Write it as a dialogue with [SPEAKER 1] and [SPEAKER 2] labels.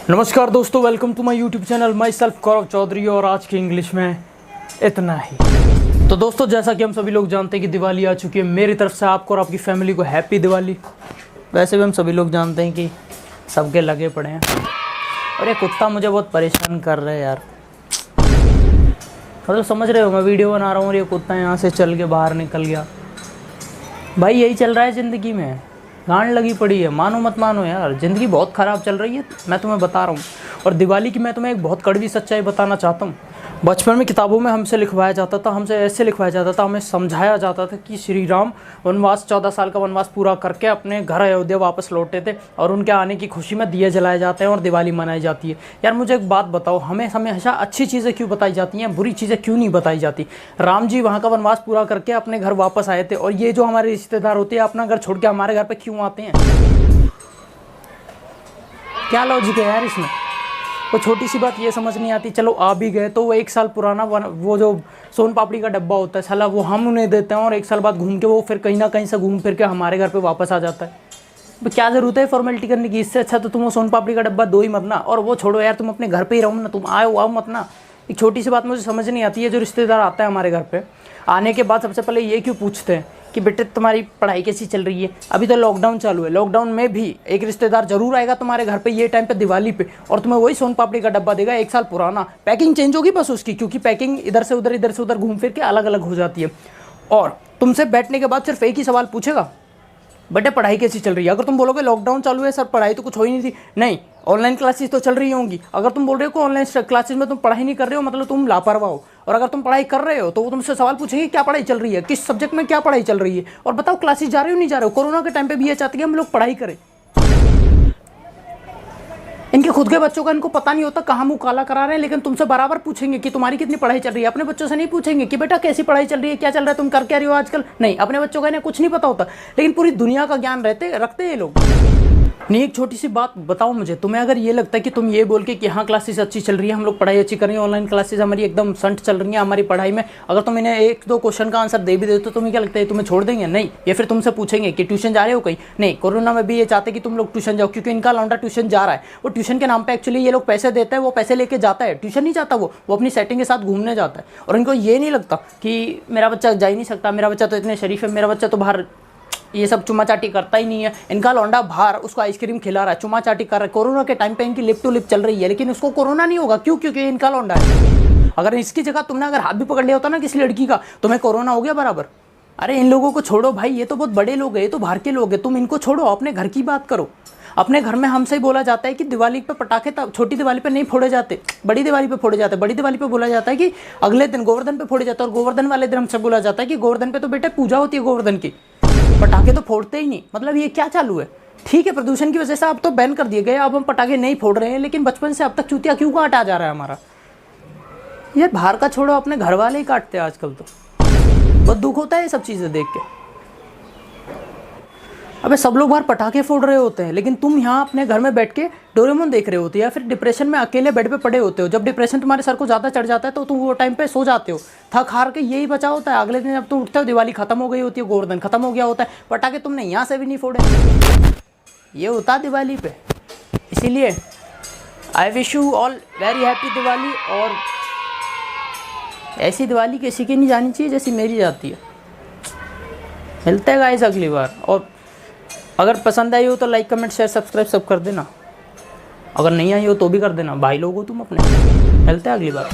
[SPEAKER 1] नमस्कार दोस्तों, welcome to my YouTube channel. Myself Gaurav Chaudhary और आज की इंग्लिश में इतना ही। तो दोस्तों, जैसा कि हम सभी लोग जानते हैं कि दिवाली आ चुकी है। मेरी तरफ से आपको और आपकी फैमिली को हैप्पी दिवाली। वैसे भी हम सभी लोग जानते हैं कि सबके लगे पड़े हैं। और ये कुत्ता मुझे बहुत परेशान कर रहा है यार। मतलब समझ रहे हो, मैं वीडियो बना रहा हूँ और ये कुत्ता यहाँ से चल के बाहर निकल गया। भाई यही चल रहा है ज़िंदगी में, गांड लगी पड़ी है। मानो मत मानो यार, ज़िंदगी बहुत ख़राब चल रही है, मैं तुम्हें बता रहा हूँ। और दिवाली की मैं तुम्हें एक बहुत कड़वी सच्चाई बताना चाहता हूँ। बचपन में किताबों में हमसे लिखवाया जाता था, हमसे ऐसे लिखवाया जाता था, हमें समझाया जाता था कि श्री राम वनवास 14 साल का वनवास पूरा करके अपने घर अयोध्या वापस लौटे थे और उनके आने की खुशी में दिए जलाए जाते हैं और दिवाली मनाई जाती है। यार मुझे एक बात बताओ, हमें हमेशा अच्छी चीज़ें क्यों बताई जाती हैं, बुरी चीज़ें क्यों नहीं बताई जाती? राम जी वहाँ का वनवास पूरा करके अपने घर वापस आए थे और ये जो हमारे रिश्तेदार होते हैं अपना घर छोड़ के हमारे घर पर क्यों आते हैं? क्या लॉजिक है यार इसमें? वो छोटी सी बात ये समझ नहीं आती। चलो आ भी गए तो वो 1 साल पुराना वो जो सोन पापड़ी का डब्बा होता है साला, वो हम उन्हें देते हैं और 1 साल बाद घूम के वो फिर कहीं ना कहीं से घूम फिर के हमारे घर पे वापस आ जाता है। तो क्या ज़रूरत है फॉर्मेलिटी करने की? इससे अच्छा तो तुम वो सोन पापड़ी का डब्बा दो ही मत ना। और वो छोड़ो यार, तुम अपने घर पे ही रहो ना, तुम आओ मत ना। एक छोटी सी बात मुझे समझ नहीं आती है, जो रिश्तेदार आता है हमारे घर पे, आने के बाद सबसे पहले ये क्यों पूछते हैं कि बेटे तुम्हारी पढ़ाई कैसी चल रही है? अभी तो लॉकडाउन चालू है, लॉकडाउन में भी एक रिश्तेदार जरूर आएगा तुम्हारे घर पे ये टाइम पे दिवाली पे, और तुम्हें वही सोन पापड़ी का डब्बा देगा 1 साल पुराना। पैकिंग चेंज होगी बस उसकी, क्योंकि पैकिंग इधर से उधर घूम फिर के अलग अलग हो जाती है। और तुमसे बैठने के बाद सिर्फ एक ही सवाल पूछेगा, बेटे पढ़ाई कैसी चल रही है? अगर तुम बोलोगे लॉकडाउन चालू है सर, पढ़ाई तो कुछ हो ही नहीं थी, नहीं ऑनलाइन क्लासेस तो चल रही होंगी। अगर तुम बोल रहे हो कि ऑनलाइन क्लासेस में तुम पढ़ाई नहीं कर रहे हो, मतलब तुम लापरवाह हो। और अगर तुम पढ़ाई कर रहे हो तो वो तुमसे सवाल पूछेंगे क्या पढ़ाई चल रही है, किस सब्जेक्ट में क्या पढ़ाई चल रही है, और बताओ क्लासेस जा रहे हो नहीं जा रहे हो। कोरोना के टाइम पे भी ये चाहते हैं हम लोग पढ़ाई करें। इनके खुद के बच्चों का इनको पता नहीं होता कहाँ मुंह काला करा रहे हैं, लेकिन तुमसे बराबर पूछेंगे कि तुम्हारी कितनी पढ़ाई चल रही है। अपने बच्चों से नहीं पूछेंगे कि बेटा कैसी पढ़ाई चल रही है, क्या चल रहा है, तुम कर क्या रही हो आजकल। नहीं, अपने बच्चों का इन्हें कुछ नहीं पता होता, लेकिन पूरी दुनिया का ज्ञान रखते हैं ये लोग। नहीं, एक छोटी सी बात बताओ मुझे, तुम्हें अगर ये लगता है कि तुम ये बोल के कि हाँ क्लासेस अच्छी चल रही है, हम लोग पढ़ाई अच्छी कर रहे हैं, ऑनलाइन क्लासेस हमारी एकदम संट चल रही है हमारी पढ़ाई में, अगर तुम इन्हें 1-2 क्वेश्चन का आंसर दे भी देते तो तुम्हें क्या लगता है तुम्हें छोड़ देंगे? नहीं, ये फिर तुमसे पूछेंगे कि ट्यूशन जा रहे हो कहीं? नहीं, कोरोना में भी ये चाहते कि तुम लोग ट्यूशन जाओ, क्योंकि इनका लौंडा ट्यूशन जा रहा है। वो ट्यूशन के नाम पर एक्चुअली ये लोग पैसे देते हैं, वो पैसे लेके जाता है, ट्यूशन नहीं जाता, वो अपनी सेटिंग के साथ घूमने जाता है। और इनको ये नहीं लगता कि मेरा बच्चा जा ही नहीं सकता, मेरा बच्चा तो इतने शरीफ है, मेरा बच्चा तो बाहर ये सब चुमा चाटी करता ही नहीं है। इनका लौंडा बाहर उसको आइसक्रीम खिला रहा है, चुमा चाटी कर रहा है। कोरोना के टाइम पे इनकी लिप टू लिप चल रही है, लेकिन उसको कोरोना नहीं होगा। क्यों? क्योंकि इनका लौंडा है। अगर इसकी जगह तुमने अगर हाथ भी पकड़ लिया होता ना किसी लड़की का, तुम्हें कोरोना हो गया बराबर। अरे इन लोगों को छोड़ो भाई, ये तो बहुत बड़े लोग हैं, ये तो बाहर के लोग हैं, तुम इनको छोड़ो, अपने घर की बात करो। अपने घर में हमसे ही बोला जाता है कि दिवाली पे पटाखे छोटी दिवाली पे नहीं फोड़े जाते, बड़ी दिवाली पे फोड़े जाते। बड़ी दिवाली पे बोला जाता है कि अगले दिन गोवर्धन पे फोड़े जाते हैं, और गोवर्धन वाले दिन हमसे बोला जाता है कि गोवर्धन पे तो बेटे पूजा होती है गोवर्धन की, पटाखे तो फोड़ते ही नहीं। मतलब ये क्या चालू है? ठीक है, प्रदूषण की वजह से अब तो बैन कर दिए गए, अब हम पटाखे नहीं फोड़ रहे हैं, लेकिन बचपन से अब तक चूतिया क्यों काटा जा रहा है हमारा? यार बाहर का छोड़ो, अपने घर वाले ही काटते हैं आजकल। तो बहुत दुख होता है ये सब चीज़ें देख के। अबे सब लोग बाहर पटाखे फोड़ रहे होते हैं, लेकिन तुम यहाँ अपने घर में बैठ के डोरेमोन देख रहे होते हो, या फिर डिप्रेशन में अकेले बेड पे पड़े होते हो। जब डिप्रेशन तुम्हारे सर को ज़्यादा चढ़ जाता है तो तुम वो टाइम पे सो जाते हो, थक हार के। यही बचा होता है, अगले दिन जब तुम उठते हो दिवाली खत्म हो गई होती है, गोवर्धन खत्म हो गया होता है, पटाखे तुमने यहाँ से भी नहीं फोड़े। ये होता है दिवाली पे। इसीलिए I wish you all very happy Diwali. और ऐसी दिवाली किसी की नहीं जानी चाहिए जैसी मेरी जाती है। मिलते हैं गाइस अगली बार, और अगर पसंद आई हो तो लाइक कमेंट शेयर सब्सक्राइब सब कर देना। अगर नहीं आई हो तो भी कर देना, भाई लोग हो तुम अपने। मिलते हैं अगली बार।